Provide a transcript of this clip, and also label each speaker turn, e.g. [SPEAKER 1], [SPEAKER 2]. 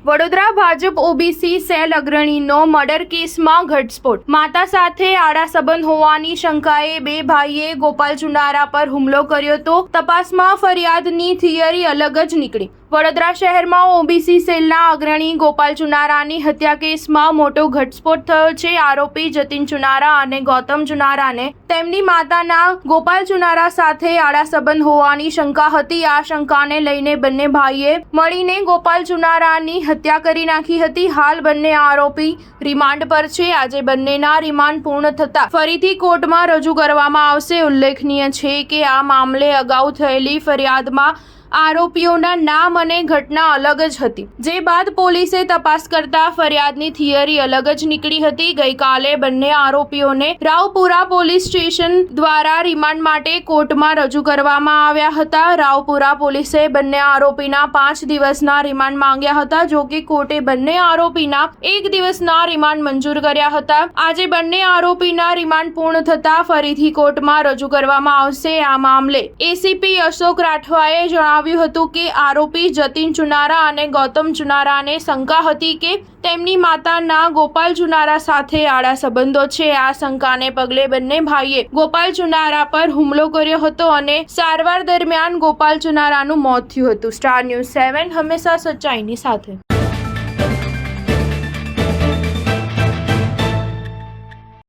[SPEAKER 1] Vadodara Bhajap OBC cell અગ્રણીનો murder કેસમાં ઘટસ્ફોટ। માતા સાથે આડા સંબંધ હોવાની શંકાએ બે ભાઈએ ગોપાલ ચુનારા પર હુમલો કર્યો તો તપાસમાં ફરિયાદની થિયરી અલગ જ નીકળી। વડોદરા શહેરમાં ઓબીસી સેલના અગ્રણી ગોપાલ ચુનારાની હત્યા કેસમાં મોટો ઘટસ્ફોટ થયો છે। આરોપી જતીન ચુનારા અને ગૌતમ ચુનારાને તેમની માતાના ગોપાલ ચુનારા સાથે આડા સંબંધ હોવાની શંકા હતી। આ શંકાને લઈને બંને ભાઈએ મળીને ગોપાલ ચુનારાની હત્યા કરી નાખી હતી। હાલ બંને આરોપી રિમાન્ડ પર છે। આજે બંનેના રિમાન્ડ પૂર્ણ થતા ફરીથી કોર્ટમાં રજૂ કરવામાં આવશે। ઉલ્લેખનીય છે કે આ મામલે અગાઉ થયેલી ફરિયાદમાં આરોપીઓના નામ અને ઘટના અલગ જ હતી, જે બાદ પોલીસે તપાસ કરતા ફરિયાદની થિયરી અલગ જ નીકળી હતી। ગઈકાલે બંને આરોપીઓને રાવપુરા પોલીસ સ્ટેશન દ્વારા રિમાન્ડ માટે કોર્ટમાં રજૂ કરવામાં આવ્યા હતા। રાવપુરા પોલીસે બંને આરોપીના 5 દિવસના રિમાન્ડ માંગ્યા હતા, જો કે કોર્ટે બંને આરોપીના 1 દિવસના રિમાન્ડ મંજૂર કર્યા હતા। આજે બંને આરોપીના રિમાન્ડ પૂર્ણ થતા ફરીથી કોર્ટમાં રજૂ કરવામાં આવશે। આ મામલે એસીપી અશોક રાઠવાએ જણાવ્યું હતું કે આરોપી જતીન ચુનારા અને ગૌતમ ચુનારાને શંકા હતી કે તેમની માતાના ગોપાલ ચુનારા સાથે આડા સંબંધો છે। આ શંકાને પગલે બંને ભાઈએ ગોપાલ ચુનારા પર હુમલો કર્યો હતો અને સારવાર દરમિયાન ગોપાલ ચુનારાનું મોત થયું હતું। સ્ટાર ન્યૂઝ 7 હંમેશા સચ્ચાઈની સાથે।